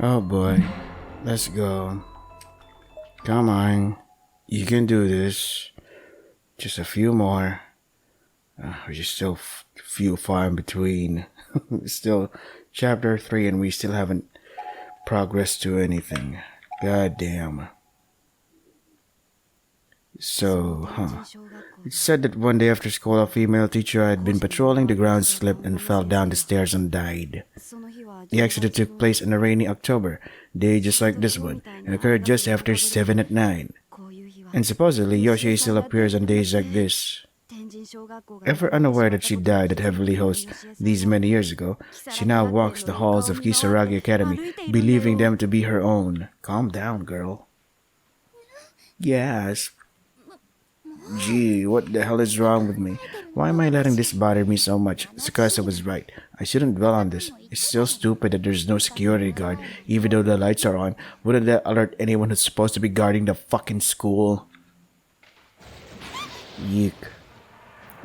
Oh boy, let's go. Come on, you can do this. Just a few more. We're just still few far in between. Still chapter 3 and we still haven't progressed to anything. God damn. It said that one day after school, a female teacher had been patrolling the grounds, slipped and fell down the stairs and died. The accident took place on a rainy October day just like this one, and occurred just after 7 at night. And supposedly, Yoshi still appears on days like this. Ever unaware that she died at Heavenly Host these many years ago, she now walks the halls of Kisaragi Academy, believing them to be her own. Calm down, girl. Yes. Gee, what the hell is wrong with me? Why am I letting this bother me so much? Tsukasa was right. I shouldn't dwell on this. It's still stupid that there's no security guard, even though the lights are on. Wouldn't that alert anyone who's supposed to be guarding the fucking school? Yeek.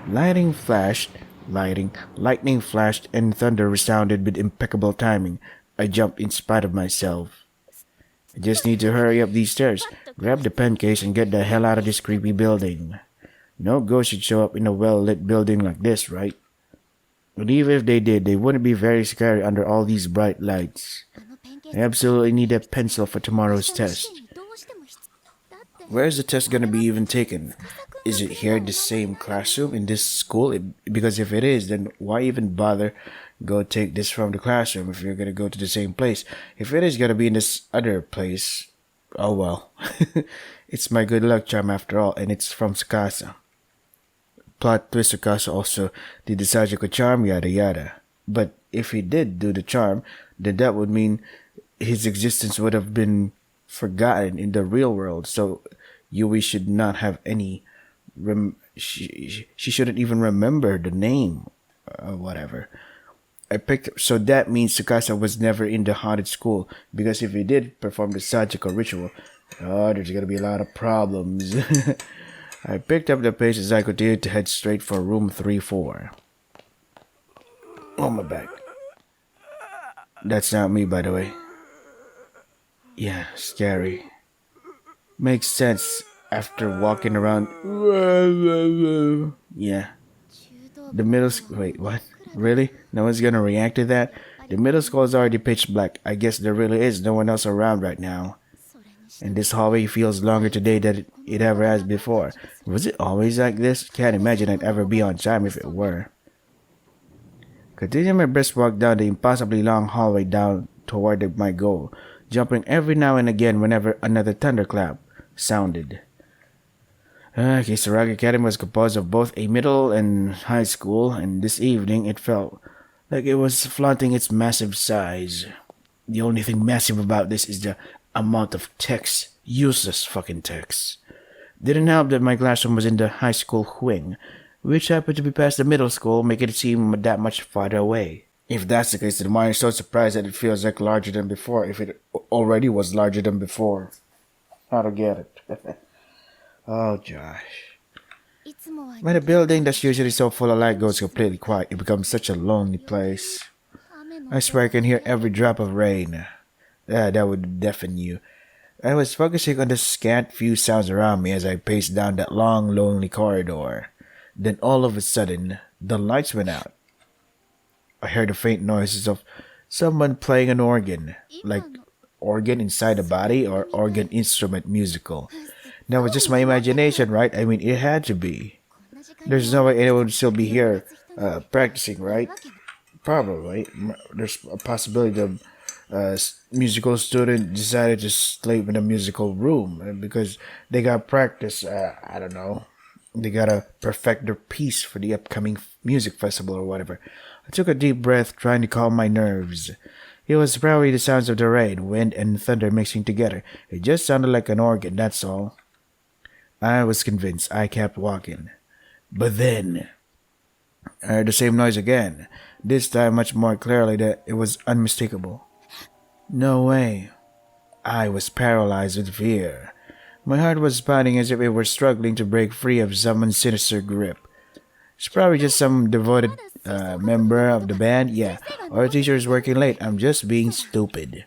Lightning flashed, and thunder resounded with impeccable timing. I jumped in spite of myself. I just need to hurry up these stairs, grab the pen case, and get the hell out of this creepy building. No ghost should show up in a well-lit building like this, right? But even if they did, they wouldn't be very scary under all these bright lights. I absolutely need a pencil for tomorrow's test. Where is the test gonna be even taken? Is it here in the same classroom in this school? Because if it is, then why even bother go take this from the classroom if you're gonna go to the same place? If it is gonna be in this other place, oh well. It's my good luck charm after all, and it's from Tsukasa. Plot twist, Tsukasa also did the Sajiko charm, yada yada. But if he did do the charm, then that would mean his existence would have been forgotten in the real world. So Yui should not have any she shouldn't even remember the name. Whatever. So that means Tsukasa was never in the haunted school, because if he did perform the Sajiko ritual, there's gonna be a lot of problems. I picked up the pace as I continued to head straight for room 3-4. Oh, my back. That's not me, by the way. Yeah, scary. Makes sense after walking around. Yeah. The middle school. Wait, what? Really? No one's gonna react to that? The middle school is already pitch black. I guess there really is no one else around right now. And this hallway feels longer today than it ever has before. Was it always like this? Can't imagine I'd ever be on time if it were. Continuing my brisk walk down the impossibly long hallway down toward my goal, jumping every now and again whenever another thunderclap sounded. Kisaragi Academy was composed of both a middle and high school, and this evening it felt like it was flaunting its massive size. The only thing massive about this is the amount of text. Useless fucking text. Didn't help that my classroom was in the high school wing, which happened to be past the middle school, making it seem that much farther away. If that's the case, then why am I so surprised that it feels like larger than before, if it already was larger than before? I don't get it. Oh, Josh. When a building that's usually so full of light goes completely quiet, it becomes such a lonely place. I swear I can hear every drop of rain. That would deafen you. I was focusing on the scant few sounds around me as I paced down that long, lonely corridor. Then all of a sudden, the lights went out. I heard the faint noises of someone playing an organ. Like organ inside a body or organ instrument musical. That was just my imagination, right? I mean, it had to be. There's no way anyone would still be here practicing, right? Probably. There's a possibility of musical student decided to sleep in a musical room because they got practice. I don't know. They gotta perfect their piece for the upcoming music festival or whatever. I took a deep breath, trying to calm my nerves. It was probably the sounds of the rain, wind, and thunder mixing together. It just sounded like an organ, that's all. I was convinced. I kept walking. But then I heard the same noise again, this time much more clearly that it was unmistakable. No way. I was paralyzed with fear. My heart was pounding as if it were struggling to break free of someone's sinister grip. It's probably just some devoted member of the band, yeah, or a teacher is working late. I'm just being stupid.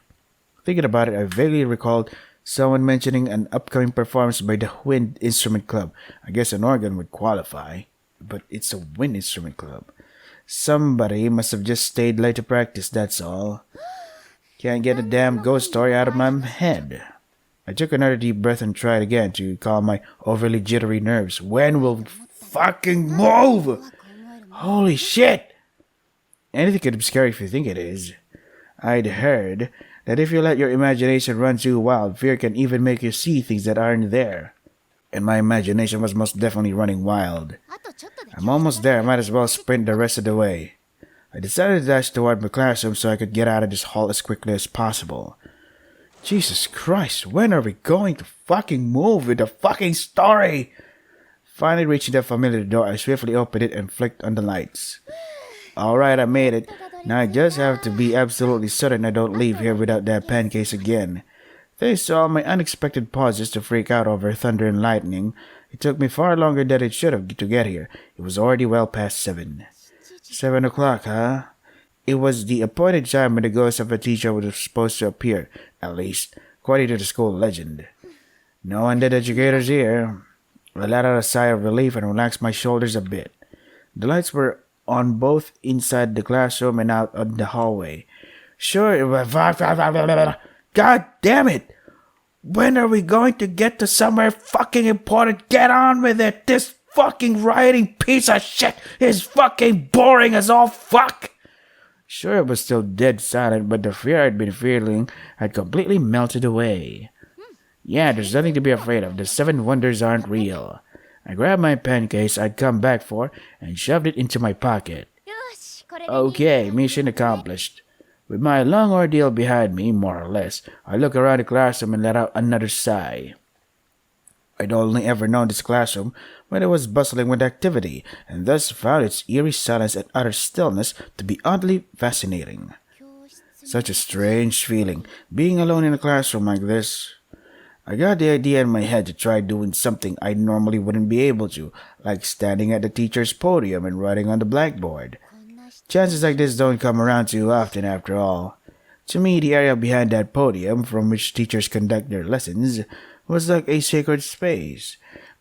Thinking about it, I vaguely recalled someone mentioning an upcoming performance by the Wind Instrument Club. I guess an organ would qualify, but it's a wind instrument club. Somebody must have just stayed late to practice, that's all. Can't get a damn ghost story out of my head. I took another deep breath and tried again to calm my overly jittery nerves. When will we fucking move? Holy shit! Anything could be scary if you think it is. I'd heard that if you let your imagination run too wild, fear can even make you see things that aren't there. And my imagination was most definitely running wild. I'm almost there, I might as well sprint the rest of the way. I decided to dash toward my classroom so I could get out of this hall as quickly as possible. Jesus Christ, when are we going to fucking move with the fucking story? Finally reaching the familiar door, I swiftly opened it and flicked on the lights. Alright, I made it. Now I just have to be absolutely certain I don't leave here without that pen case again. Thanks to all my unexpected pauses to freak out over thunder and lightning, it took me far longer than it should have to get here. It was already well past 7. 7 o'clock, huh? It was the appointed time when the ghost of a teacher was supposed to appear, at least, according to the school legend. No undead educators here. I let out a sigh of relief and relaxed my shoulders a bit. The lights were on both inside the classroom and out on the hallway. Sure, it was... God damn it! When are we going to get to somewhere fucking important? Get on with it! This fucking rioting piece of shit is fucking boring as all fuck! Sure, it was still dead silent, but the fear I'd been feeling had completely melted away. Yeah, there's nothing to be afraid of. The 7 wonders aren't real. I grabbed my pen case I'd come back for and shoved it into my pocket. Okay, mission accomplished. With my long ordeal behind me, more or less, I looked around the classroom and let out another sigh. I'd only ever known this classroom when it was bustling with activity, and thus found its eerie silence and utter stillness to be oddly fascinating. Such a strange feeling, being alone in a classroom like this. I got the idea in my head to try doing something I normally wouldn't be able to, like standing at the teacher's podium and writing on the blackboard. Chances like this don't come around too often after all. To me, the area behind that podium, from which teachers conduct their lessons, was like a sacred space.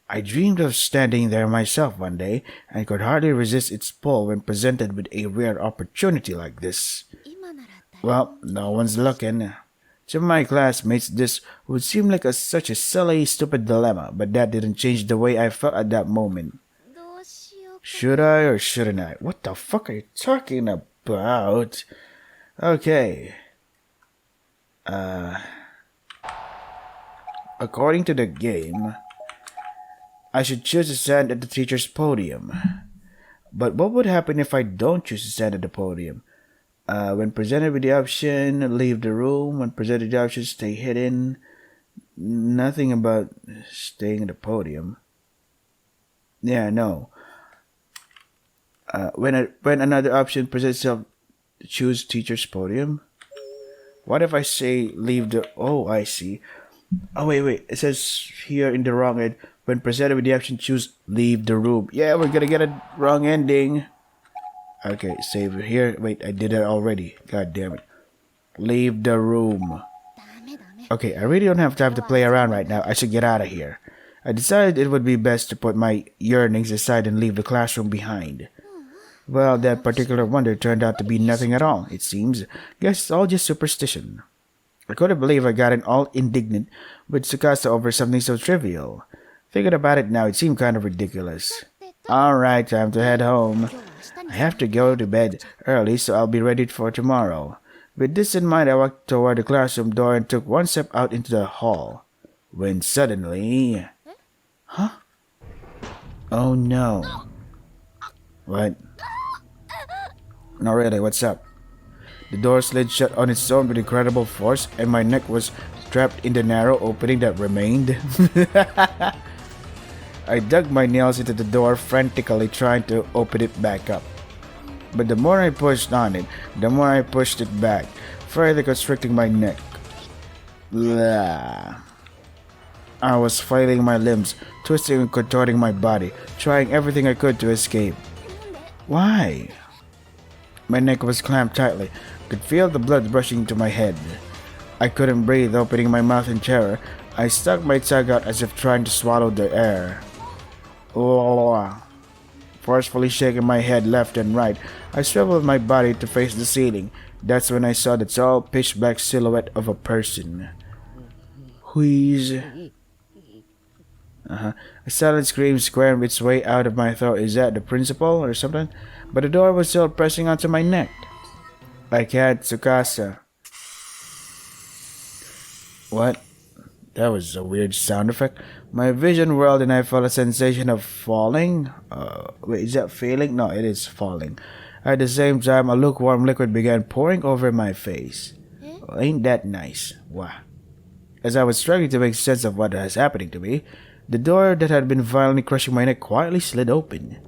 I dreamed of standing there myself one day, and could hardly resist its pull when presented with a rare opportunity like this. Well, no one's looking. To my classmates, this would seem like such a silly, stupid dilemma, but that didn't change the way I felt at that moment. Should I or shouldn't I? What the fuck are you talking about? Okay. According to the game, I should choose to stand at the teacher's podium. But what would happen if I don't choose to stand at the podium? When presented with the option, leave the room. When presented with the option, stay hidden. Nothing about staying at the podium. Yeah, no. When another option presents itself, choose teacher's podium. What if I say leave the... Oh, I see. Oh, wait. It says here in the wrong end, when presented with the option, choose leave the room. Yeah, we're gonna get a wrong ending. Okay, save it here. Wait, I did it already. God damn it. Leave the room. Okay, I really don't have time to play around right now. I should get out of here. I decided it would be best to put my yearnings aside and leave the classroom behind. Well, that particular wonder turned out to be nothing at all, it seems. Guess it's all just superstition. I couldn't believe I gotten all indignant with Tsukasa over something so trivial. Thinking about it now, it seemed kind of ridiculous. Alright, time to head home. I have to go to bed early, so I'll be ready for tomorrow. With this in mind, I walked toward the classroom door and took one step out into the hall. When suddenly... Huh? Oh no. What? No, really, what's up? The door slid shut on its own with incredible force, and my neck was trapped in the narrow opening that remained. I dug my nails into the door, frantically trying to open it back up. But the more I pushed on it, the more I pushed it back, further constricting my neck. Blah. I was flailing my limbs, twisting and contorting my body, trying everything I could to escape. Why? My neck was clamped tightly. I could feel the blood rushing to my head. I couldn't breathe, opening my mouth in terror. I stuck my tongue out as if trying to swallow the air. Forcefully shaking my head left and right, I swiveled my body to face the ceiling. That's when I saw the tall, pitch-black silhouette of a person. Wheeze. A silent scream squirmed its way out of my throat. Is that the principal or something? But the door was still pressing onto my neck. I can't, Tsukasa. What? That was a weird sound effect. My vision whirled and I felt a sensation of falling. Wait, is that failing? No, it is falling. At the same time, a lukewarm liquid began pouring over my face. Well, ain't that nice? Wow. As I was struggling to make sense of what was happening to me, the door that had been violently crushing my neck quietly slid open.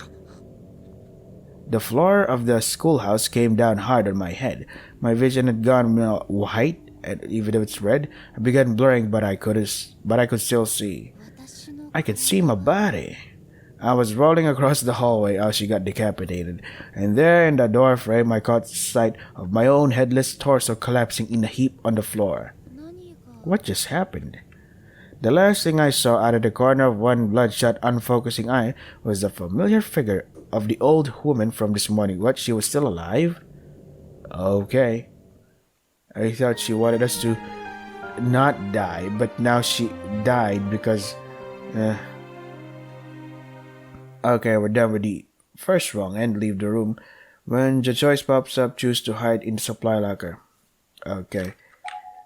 The floor of the schoolhouse came down hard on my head. My vision had gone white, and even though it's red, it began blurring, but I could still see. I could see my body. I was rolling across the hallway as she got decapitated, and there in the door frame I caught sight of my own headless torso collapsing in a heap on the floor. What just happened? The last thing I saw out of the corner of one bloodshot, unfocusing eye was the familiar figure of the old woman from this morning. What, she was still alive? Okay. I thought she wanted us to not die, but now she died because... Okay, we're done with the first wrong and leave the room. When the choice pops up, choose to hide in the supply locker. Okay.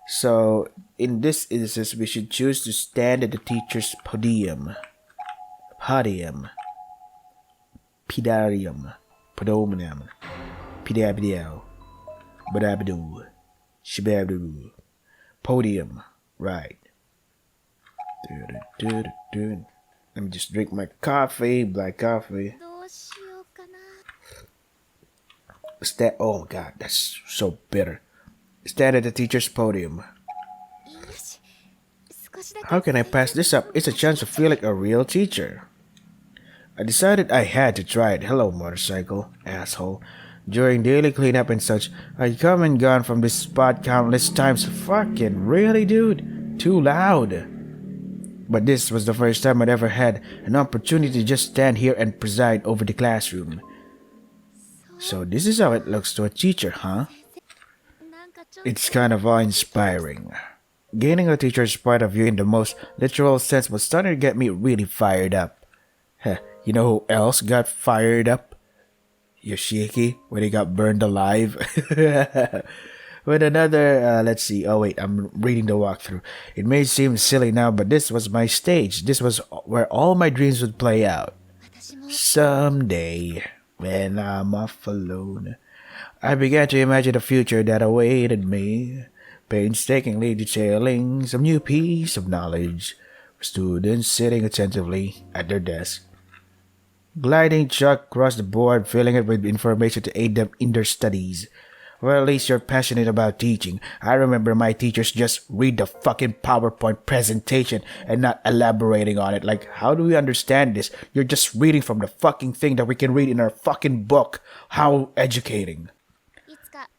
So, in this instance, we should choose to stand at the teacher's podium. Podium. Pidarium. Podominium. Pidabidio. Badabidoo. Shibabdoo. Podium. Right. Let me just drink my coffee, black coffee. Oh my god, that's so bitter. Stand at the teacher's podium. How can I pass this up? It's a chance to feel like a real teacher. I decided I had to try it. Hello, motorcycle, asshole. During daily cleanup and such, I'd come and gone from this spot countless times. Fucking really, dude? Too loud. But this was the first time I'd ever had an opportunity to just stand here and preside over the classroom. So this is how it looks to a teacher, huh? It's kind of awe-inspiring. Gaining a teacher's point of view in the most literal sense was starting to get me really fired up. You know who else got fired up? Yoshiki, when he got burned alive. With another, let's see. Oh wait, I'm reading the walkthrough. It may seem silly now, but this was my stage. This was where all my dreams would play out. Someday, when I'm off alone, I began to imagine a future that awaited me, painstakingly detailing some new piece of knowledge for students sitting attentively at their desk. Gliding chalk across the board, filling it with information to aid them in their studies. Well, at least you're passionate about teaching. I remember my teachers just read the fucking PowerPoint presentation and not elaborating on it. Like, how do we understand this? You're just reading from the fucking thing that we can read in our fucking book. How educating.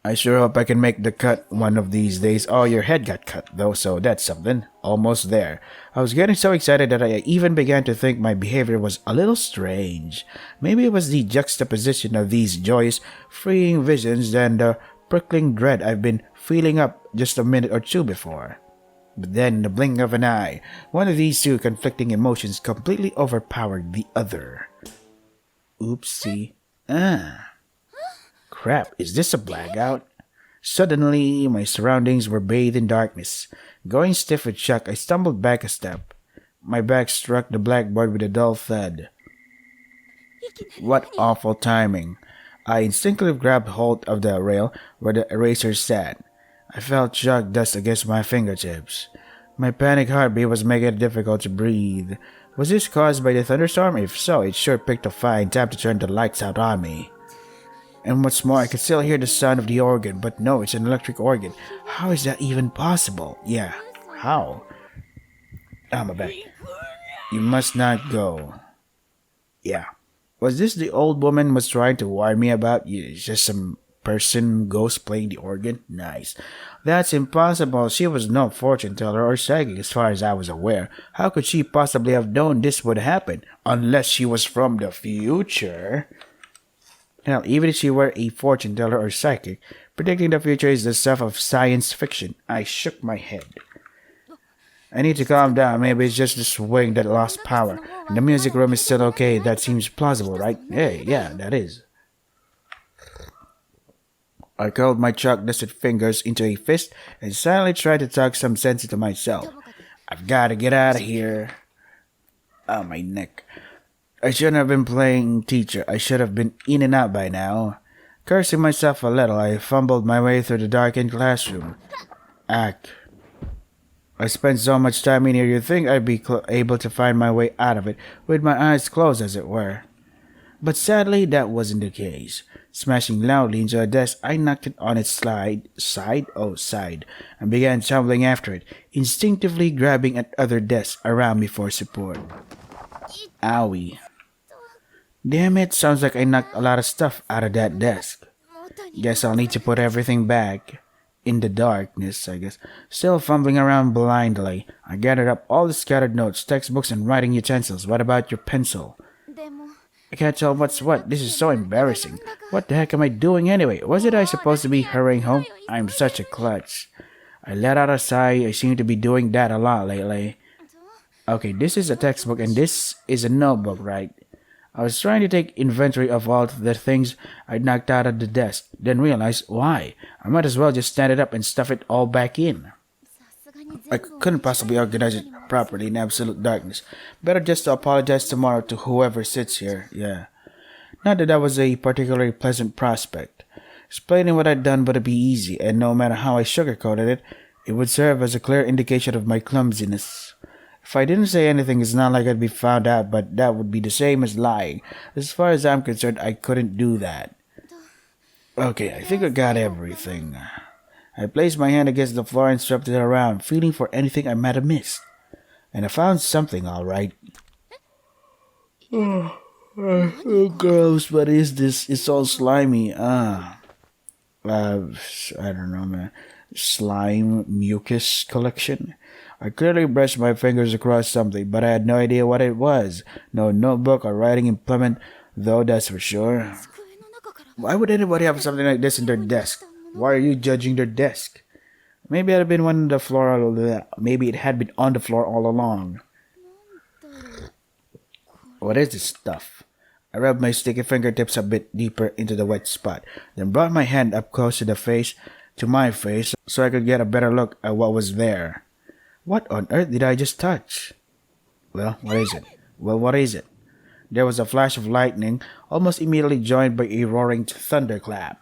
I sure hope I can make the cut one of these days. Oh, your head got cut though, so that's something. Almost there. I was getting so excited that I even began to think my behavior was a little strange. Maybe it was the juxtaposition of these joyous, freeing visions and the prickling dread I've been feeling up just a minute or two before. But then, in the blink of an eye, one of these two conflicting emotions completely overpowered the other. Oopsie. Crap, is this a blackout? Suddenly, my surroundings were bathed in darkness. Going stiff with shock, I stumbled back a step. My back struck the blackboard with a dull thud. What awful timing. I instinctively grabbed hold of the rail where the eraser sat. I felt chalk dust against my fingertips. My panic heartbeat was making it difficult to breathe. Was this caused by the thunderstorm? If so, it sure picked a fine time to turn the lights out on me. And what's more, I could still hear the sound of the organ, but no, it's an electric organ. How is that even possible? Yeah, how? My back. You must not go. Yeah. Was this the old woman was trying to warn me about? It's just some person ghost playing the organ? Nice. That's impossible. She was no fortune teller or psychic as far as I was aware. How could she possibly have known this would happen? Unless she was from the future. Hell, even if she were a fortune teller or psychic, predicting the future is the stuff of science fiction. I shook my head. I need to calm down. Maybe it's just the swing that lost power. And the music room is still okay. That seems plausible, right? Hey, yeah, that is. I curled my chalk-dusted fingers into a fist and silently tried to talk some sense into myself. I've got to get out of here. Oh, my neck. I shouldn't have been playing teacher. I should have been in and out by now. Cursing myself a little, I fumbled my way through the darkened classroom. I spent so much time in here, you'd think I'd be able to find my way out of it with my eyes closed, as it were. But sadly, that wasn't the case. Smashing loudly into a desk, I knocked it on its side, and began tumbling after it, instinctively grabbing at other desks around me for support. Owie. Damn it, sounds like I knocked a lot of stuff out of that desk. Guess I'll need to put everything back. In the darkness, I guess. Still fumbling around blindly, I gathered up all the scattered notes, textbooks, and writing utensils. What about your pencil? I can't tell what's what. This is so embarrassing. What the heck am I doing anyway? Was it I supposed to be hurrying home? I'm such a klutz. I let out a sigh. I seem to be doing that a lot lately. Okay, this is a textbook and this is a notebook, right? I was trying to take inventory of all the things I'd knocked out of the desk, then realized why. I might as well just stand it up and stuff it all back in. I couldn't possibly organize it properly in absolute darkness. Better just to apologize tomorrow to whoever sits here, yeah. Not that was a particularly pleasant prospect. Explaining what I'd done would be easy, and no matter how I sugarcoated it, it would serve as a clear indication of my clumsiness. If I didn't say anything, it's not like I'd be found out, but that would be the same as lying. As far as I'm concerned, I couldn't do that. Okay, I think I got everything. I placed my hand against the floor and swept it around, feeling for anything I might have missed. And I found something, all right. Oh, gross, what is this? It's all slimy. I don't know, man. Slime mucus collection. I clearly brushed my fingers across something, but I had no idea what it was. No notebook or writing implement, though, that's for sure. Why would anybody have something like this in their desk? Why are you judging their desk? Maybe it had been on the floor. Maybe it had been on the floor all along. What is this stuff? I rubbed my sticky fingertips a bit deeper into the wet spot, then brought my hand up close to my face, so I could get a better look at what was there. What on earth did I just touch? Well, what is it? There was a flash of lightning, almost immediately joined by a roaring thunderclap.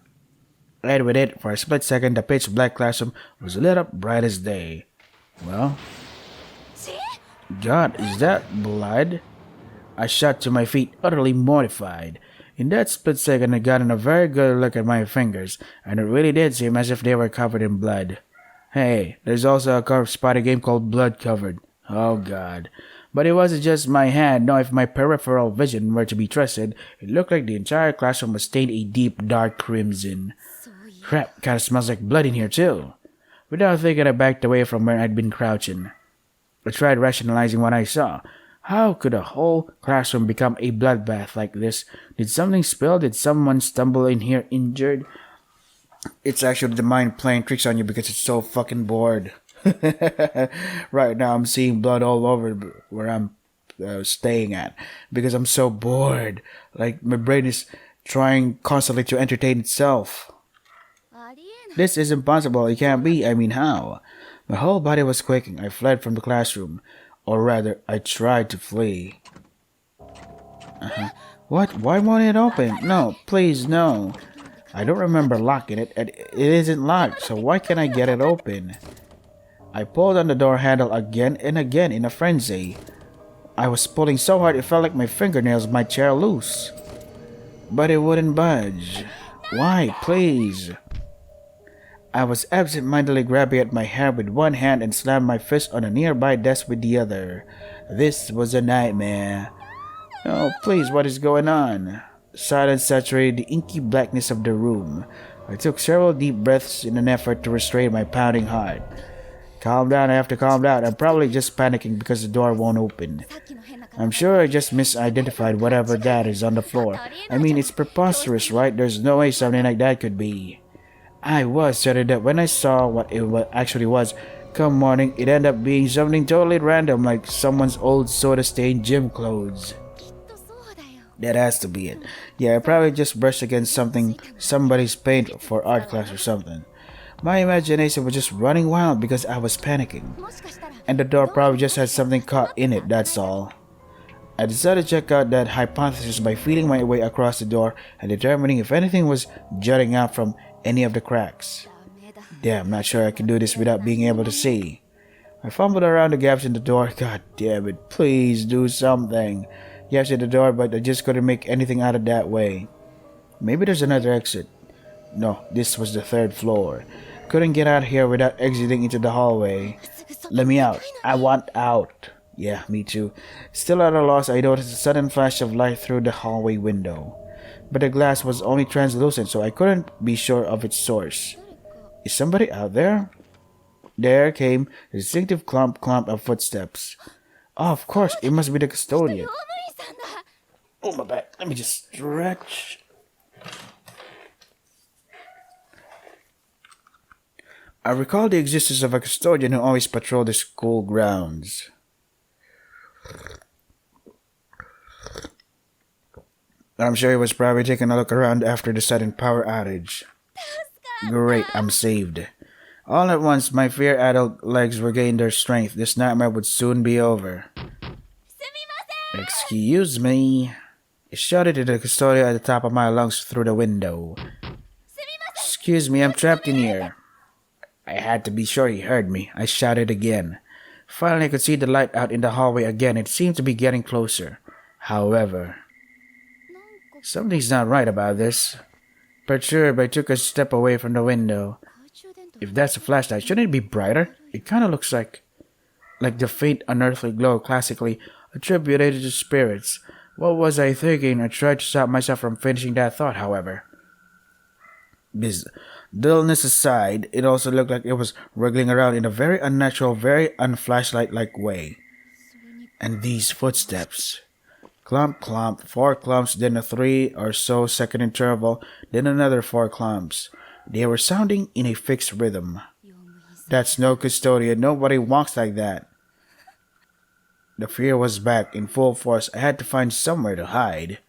And with it, for a split second, the pitch-black classroom was lit up bright as day. Well, God, is that blood? I shot to my feet, utterly mortified. In that split second, I got a very good look at my fingers, and it really did seem as if they were covered in blood. Hey, there's also a corpse-spotting game called Blood Covered. Oh, God. But it wasn't just my hand. No, if my peripheral vision were to be trusted, it looked like the entire classroom was stained a deep, dark crimson. Crap, kinda smells like blood in here, too. Without thinking, I backed away from where I'd been crouching. I tried rationalizing what I saw. How could a whole classroom become a bloodbath like this? Did something spill? Did someone stumble in here injured? It's actually the mind playing tricks on you because it's so fucking bored. Right now I'm seeing blood all over where I'm staying at because I'm so bored. Like my brain is trying constantly to entertain itself. This is impossible. It can't be. I mean, how? My whole body was quaking. I fled from the classroom. Or rather, I tried to flee. What? Why won't it open? No, please, no. I don't remember locking it. It isn't locked, so why can't I get it open? I pulled on the door handle again and again in a frenzy. I was pulling so hard it felt like my fingernails might tear loose. But it wouldn't budge. Why, please? I was absent-mindedly grabbing at my hair with one hand and slammed my fist on a nearby desk with the other. This was a nightmare. Oh, please, what is going on? Silence saturated the inky blackness of the room. I took several deep breaths in an effort to restrain my pounding heart. Calm down, I have to calm down. I'm probably just panicking because the door won't open. I'm sure I just misidentified whatever that is on the floor. I mean, it's preposterous, right? There's no way something like that could be. I was certain that when I saw what it actually was, come morning, it ended up being something totally random, like someone's old soda-stained gym clothes. That has to be it. Yeah, I probably just brushed against somebody's paint for art class or something. My imagination was just running wild because I was panicking. And the door probably just had something caught in it, that's all. I decided to check out that hypothesis by feeling my way across the door and determining if anything was jutting out from any of the cracks. Damn, not sure I can do this without being able to see. I fumbled around the gaps in the door. God damn it, please do something. Gaps in the door, but I just couldn't make anything out of that way. Maybe there's another exit. No, this was the third floor. Couldn't get out here without exiting into the hallway. Let me out. I want out. Yeah, me too. Still at a loss, I noticed a sudden flash of light through the hallway window. But the glass was only translucent, so I couldn't be sure of its source. Is somebody out there? There came a distinctive clump of footsteps. Oh, of course, it must be the custodian. Oh, my back. Let me just stretch. I recall the existence of a custodian who always patrolled the school grounds. I'm sure he was probably taking a look around after the sudden power outage. Great, I'm saved. All at once, my fear-addled legs regained their strength. This nightmare would soon be over. Excuse me. I shouted to the custodian at the top of my lungs through the window. Excuse me, I'm trapped in here. I had to be sure he heard me. I shouted again. Finally, I could see the light out in the hallway again. It seemed to be getting closer. However, something's not right about this. Perturbed, I took a step away from the window. If that's a flashlight, shouldn't it be brighter? It kind of looks like the faint unearthly glow classically attributed to spirits. What was I thinking? I tried to stop myself from finishing that thought, however. This dullness aside, it also looked like it was wriggling around in a very unnatural, very unflashlight-like way. And these footsteps. Clump, clump, 4 clumps, then a 3 or so second interval, then another 4 clumps. They were sounding in a fixed rhythm. That's no custodian. Nobody walks like that. The fear was back in full force. I had to find somewhere to hide.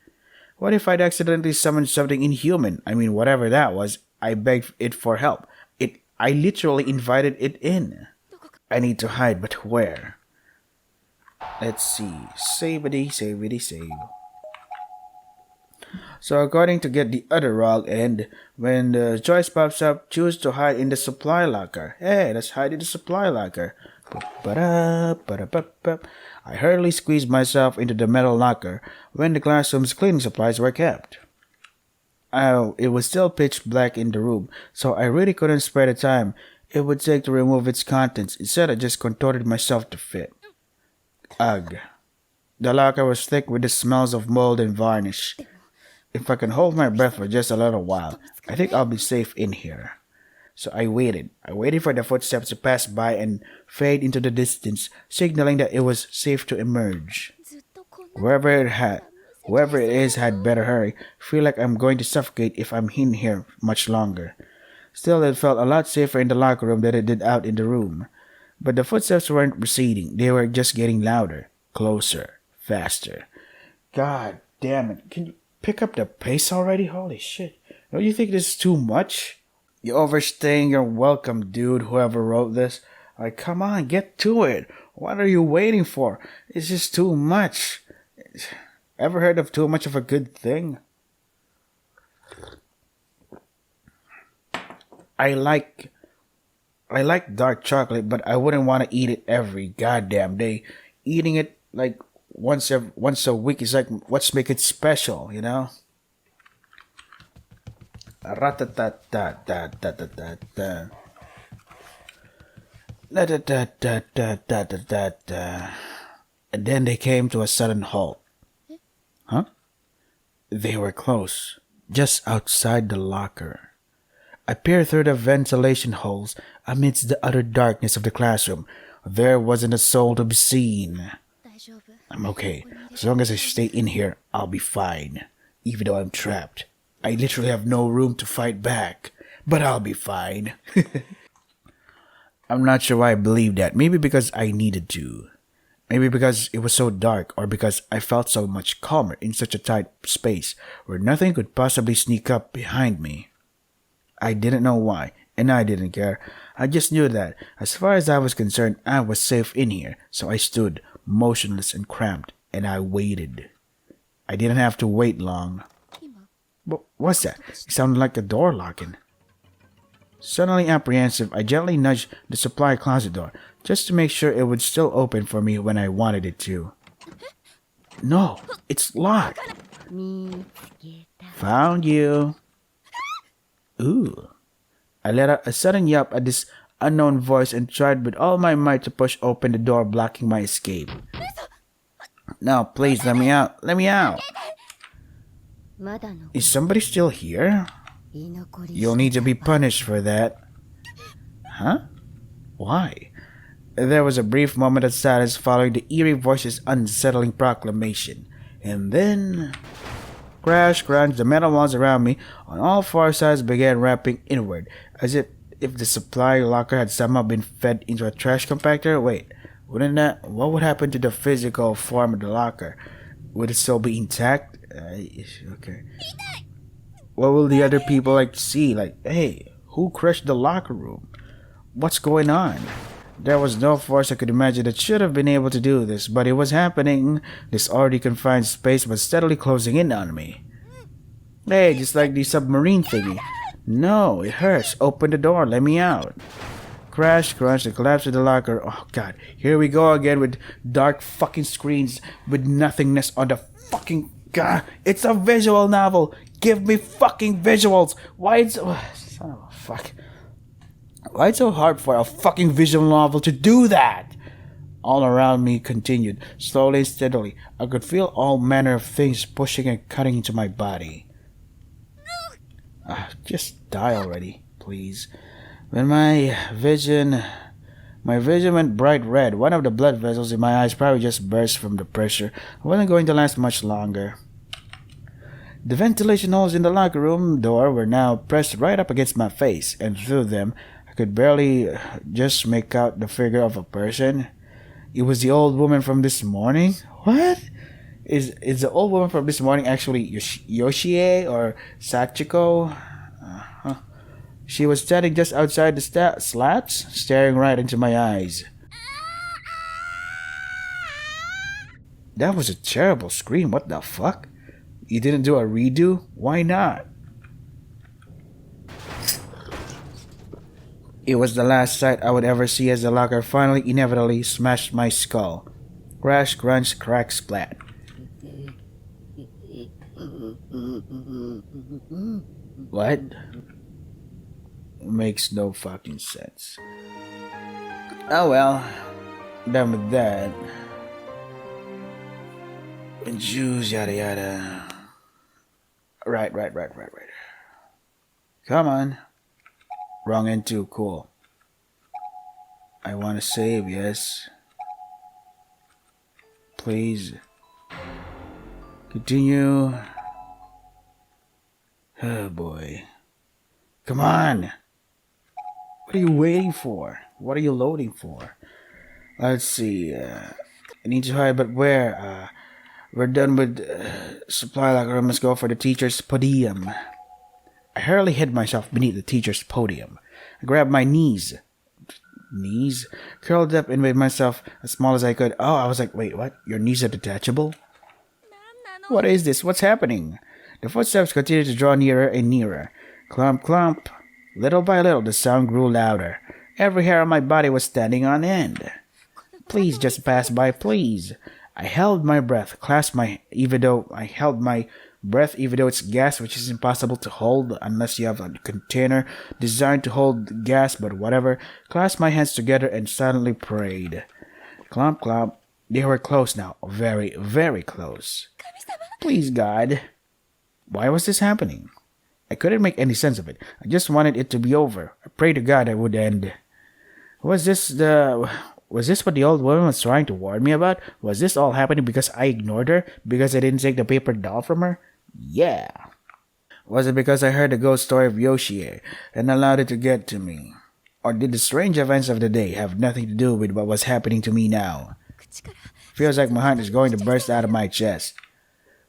What if I'd accidentally summoned something inhuman? I mean, whatever that was, I begged it for help. I literally invited it in. I need to hide, but where? Let's see. Save-a-dee, save. So according to get the other wrong end, when the choice pops up, choose to hide in the supply locker. Hey, let's hide in the supply locker. I hurriedly squeezed myself into the metal locker when the classroom's cleaning supplies were kept. It was still pitch black in the room, so I really couldn't spare the time it would take to remove its contents. Instead, I just contorted myself to fit. Ugh. The locker was thick with the smells of mold and varnish. If I can hold my breath for just a little while, I think I'll be safe in here. So I waited. I waited for the footsteps to pass by and fade into the distance, signaling that it was safe to emerge. Whoever it is had better hurry. Feel like I'm going to suffocate if I'm in here much longer. Still, it felt a lot safer in the locker room than it did out in the room. But the footsteps weren't receding. They were just getting louder, closer, faster. God damn it. Can you pick up the pace already? Holy shit. Don't you think this is too much? You're overstaying your welcome, dude, whoever wrote this. Like, come on, get to it. What are you waiting for? It's just too much. Ever heard of too much of a good thing? I like dark chocolate, but I wouldn't want to eat it every goddamn day. Eating it like once a week is like what's make it special, you know? Ratatatatatatatata. And then they came to a sudden halt. Huh? They were close, just outside the locker. I peered through the ventilation holes amidst the utter darkness of the classroom. There wasn't a soul to be seen. I'm okay. As long as I stay in here, I'll be fine. Even though I'm trapped. I literally have no room to fight back. But I'll be fine. I'm not sure why I believed that. Maybe because I needed to. Maybe because it was so dark, or because I felt so much calmer in such a tight space where nothing could possibly sneak up behind me. I didn't know why, and I didn't care. I just knew that, as far as I was concerned, I was safe in here, so I stood, motionless and cramped, and I waited. I didn't have to wait long. What's that? It sounded like the door locking. Suddenly apprehensive, I gently nudged the supply closet door, just to make sure it would still open for me when I wanted it to. No, it's locked. Found you. Ooh. I let out a sudden yelp at this unknown voice and tried with all my might to push open the door blocking my escape. No, please, let me out. Let me out. Is somebody still here? You'll need to be punished for that. Huh? Why? There was a brief moment of silence following the eerie voice's unsettling proclamation. And then... Crash, crunch, the metal walls around me on all four sides began wrapping inward, as if the supply locker had somehow been fed into a trash compactor. Wait, what would happen to the physical form of the locker? Would it still be intact? Okay. What will the other people like to see? Like, hey, who crushed the locker room? What's going on? There was no force I could imagine that should have been able to do this, but it was happening. This already confined space was steadily closing in on me. Hey, just like the submarine thingy. No, it hurts. Open the door. Let me out. Crash, crunch, the collapse of the locker. Oh, God. Here we go again with dark fucking screens with nothingness on the fucking... God, it's a visual novel. Give me fucking visuals. Why it's... son of a fuck. Why it's so hard for a fucking visual novel to do that? All around me continued, slowly and steadily. I could feel all manner of things pushing and cutting into my body. Just die already, please. When my vision went bright red. One of the blood vessels in my eyes probably just burst from the pressure. I wasn't going to last much longer. The ventilation holes in the locker room door were now pressed right up against my face, and through them I could barely just make out the figure of a person. It was the old woman from this morning? What? Is the old woman from this morning actually Yoshie or Sachiko? She was standing just outside the slats, staring right into my eyes. That was a terrible scream. What the fuck? You didn't do a redo? Why not? It was the last sight I would ever see as the locker finally inevitably smashed my skull. Crash, crunch, crack, splat. What? Makes no fucking sense. Oh well. Done with that. And Jews, yada yada. Right. Come on. Wrong end too, cool. I want to save, yes. Please. Continue. Oh boy. Come on. What are you waiting for? What are you loading for? Let's see. I need to hide, but where? We're done with supply locker. I must go for the teacher's podium. I hurriedly hid myself beneath the teacher's podium. I grabbed my knees, curled up and made myself as small as I could. Oh, I was like, wait, what? Your knees are detachable? What is this? What's happening? The footsteps continued to draw nearer and nearer. Clump, clump. Little by little, the sound grew louder. Every hair on my body was standing on end. Please just pass by, please. I held my breath, even though it's gas, which is impossible to hold unless you have a container designed to hold gas, but whatever. Clasped my hands together and silently prayed. Clomp, clomp. They were close now. Very, very close. Please, God. Why was this happening? I couldn't make any sense of it. I just wanted it to be over. I prayed to God it would end. Was this the... Was this what the old woman was trying to warn me about? Was this all happening because I ignored her? Because I didn't take the paper doll from her? Yeah. Was it because I heard the ghost story of Yoshie and allowed it to get to me? Or did the strange events of the day have nothing to do with what was happening to me now? Feels like my heart is going to burst out of my chest.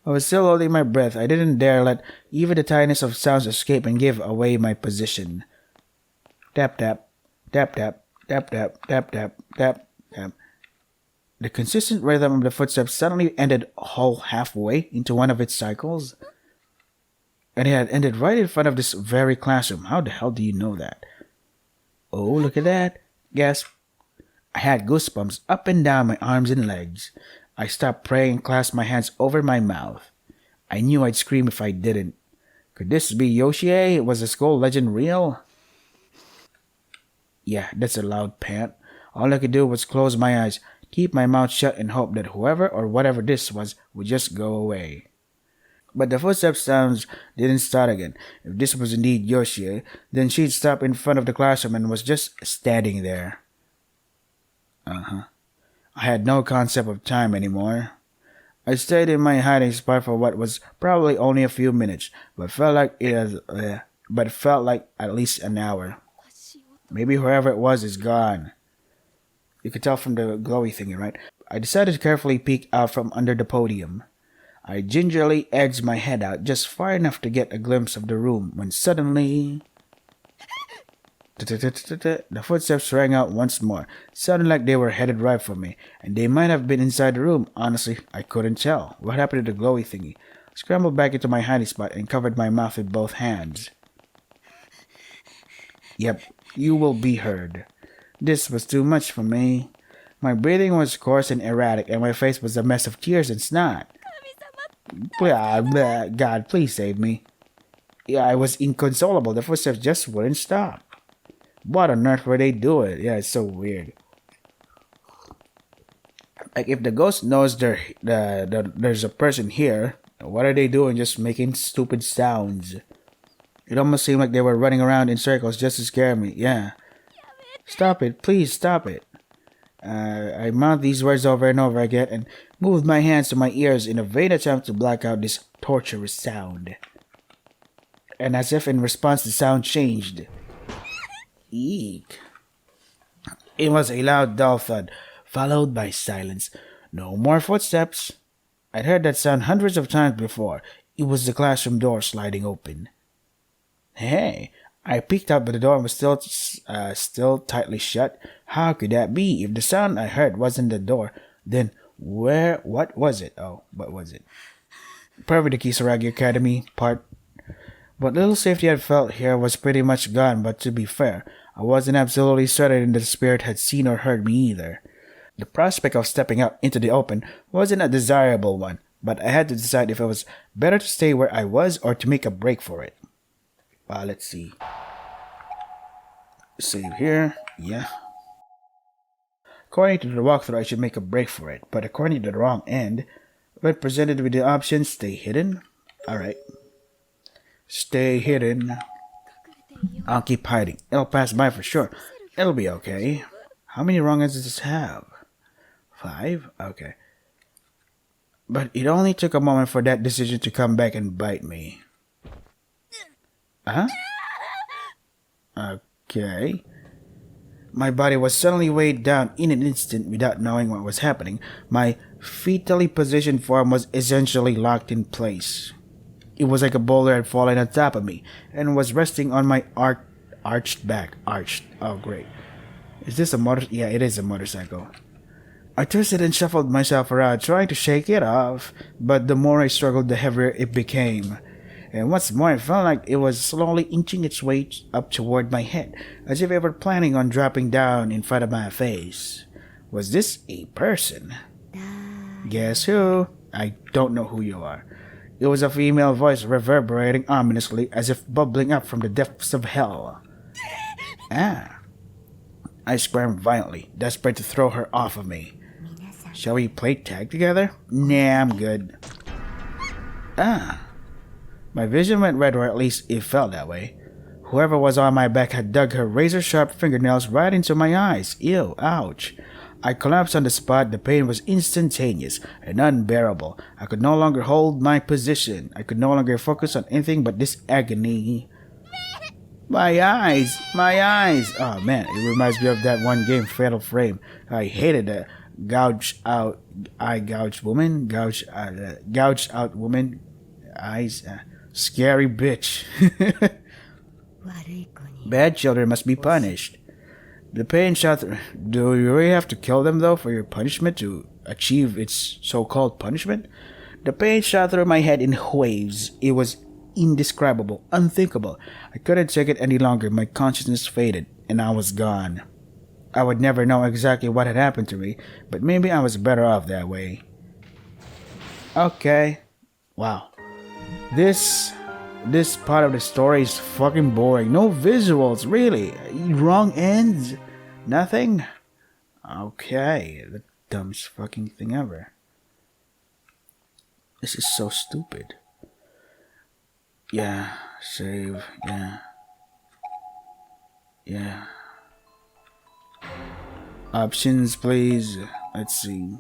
I was still holding my breath. I didn't dare let even the tiniest of sounds escape and give away my position. Tap tap, tap tap, tap tap, tap tap, tap tap. The consistent rhythm of the footsteps suddenly ended whole halfway into one of its cycles. And it had ended right in front of this very classroom. How the hell do you know that? Oh, look at that. Gasp. I had goosebumps up and down my arms and legs. I stopped praying and clasped my hands over my mouth. I knew I'd scream if I didn't. Could this be Yoshie? Was the school legend real? Yeah, that's a loud pant. All I could do was close my eyes, keep my mouth shut, and hope that whoever or whatever this was would just go away. But the footstep sounds didn't start again. If this was indeed Yoshie, then she'd stopped in front of the classroom and was just standing there. I had no concept of time anymore. I stayed in my hiding spot for what was probably only a few minutes, but felt like at least an hour. Maybe whoever it was is gone. You could tell from the glowy thingy, right? I decided to carefully peek out from under the podium. I gingerly edged my head out just far enough to get a glimpse of the room when suddenly... The footsteps rang out once more, sounding like they were headed right for me, and they might have been inside the room. Honestly, I couldn't tell. What happened to the glowy thingy? I scrambled back into my hiding spot and covered my mouth with both hands. Yep, you will be heard. This was too much for me. My breathing was coarse and erratic, and my face was a mess of tears and snot. God, please save me. Yeah, I was inconsolable. The footsteps just wouldn't stop. What on earth were they doing? Yeah, it's so weird. Like, if the ghost knows there's a person here, what are they doing just making stupid sounds? It almost seemed like they were running around in circles just to scare me. Yeah. Stop it. Please stop it. I mouthed these words over and over again and moved my hands to my ears in a vain attempt to block out this torturous sound. And as if in response, the sound changed. Eek. It was a loud, dull thud, followed by silence. No more footsteps. I'd heard that sound hundreds of times before. It was the classroom door sliding open. Hey, I peeked out, but the door was still tightly shut. How could that be? If the sound I heard wasn't the door, then what was it? Oh, what was it? Probably the Kisaragi Academy part. What little safety I felt here was pretty much gone, but to be fair, I wasn't absolutely certain that the spirit had seen or heard me either. The prospect of stepping out into the open wasn't a desirable one, but I had to decide if it was better to stay where I was or to make a break for it. Let's see. Save here. Yeah. According to the walkthrough, I should make a break for it, but according to the wrong end, when presented with the option stay hidden, alright. Stay hidden. I'll keep hiding. It'll pass by for sure. It'll be okay. How many wrong ends does this have? 5? Okay. But it only took a moment for that decision to come back and bite me. Huh? Okay. My body was suddenly weighed down in an instant without knowing what was happening. My fetally positioned form was essentially locked in place. It was like a boulder had fallen on top of me and was resting on my arched back. Oh, great. Is this a motor? Yeah, it is a motorcycle. I twisted and shuffled myself around, trying to shake it off, but the more I struggled, the heavier it became. And what's more, it felt like it was slowly inching its way up toward my head, as if it were planning on dropping down in front of my face. Was this a person? Guess who? I don't know who you are. It was a female voice reverberating ominously, as if bubbling up from the depths of hell. I squirmed violently, desperate to throw her off of me. Shall we play tag together? Nah, I'm good. My vision went red, or at least it felt that way. Whoever was on my back had dug her razor-sharp fingernails right into my eyes. Ew, ouch. I collapsed on the spot. The pain was instantaneous and unbearable. I could no longer hold my position. I could no longer focus on anything but this agony. My eyes! My eyes! Oh man, it reminds me of that one game, Fatal Frame. I hated that. Gouged out woman. Gouged out woman. Eyes. Scary bitch. Bad children must be punished. The pain shot through. Do you really have to kill them though for your punishment to achieve its so-called punishment? The pain shot through my head in waves. It was indescribable, unthinkable. I couldn't take it any longer. My consciousness faded, and I was gone. I would never know exactly what had happened to me, but maybe I was better off that way. Okay. Wow. This part of the story is fucking boring. No visuals, really. Wrong ends. Nothing. Okay. The dumbest fucking thing ever. This is so stupid. Yeah. Save. Yeah. Yeah. Options, please. Let's see.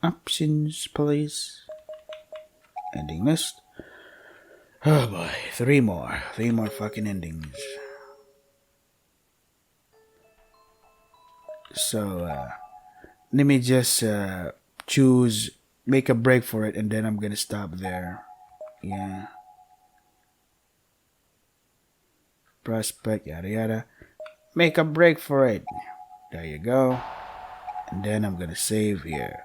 Options, please. Ending list. Oh boy, three more fucking endings. So, let me just choose, make a break for it, and then I'm gonna stop there. Yeah. Prospect, yada yada. Make a break for it. There you go. And then I'm gonna save here.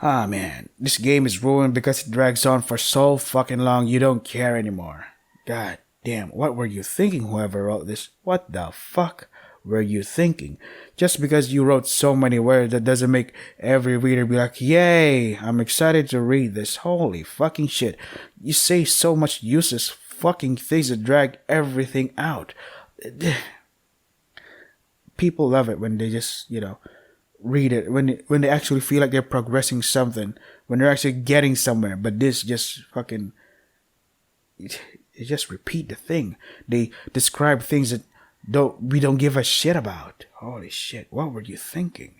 Ah man, this game is ruined because it drags on for so fucking long you don't care anymore. God damn, what were you thinking, whoever wrote this? What the fuck were you thinking? Just because you wrote so many words, that doesn't make every reader be like, yay, I'm excited to read this. Holy fucking shit. You say so much useless fucking things that drag everything out. People love it when they just, read it, when they actually feel like they're progressing something, when they're actually getting somewhere. But this just fucking, they just repeat the thing. They describe things that we don't give a shit about. Holy shit, what were you thinking?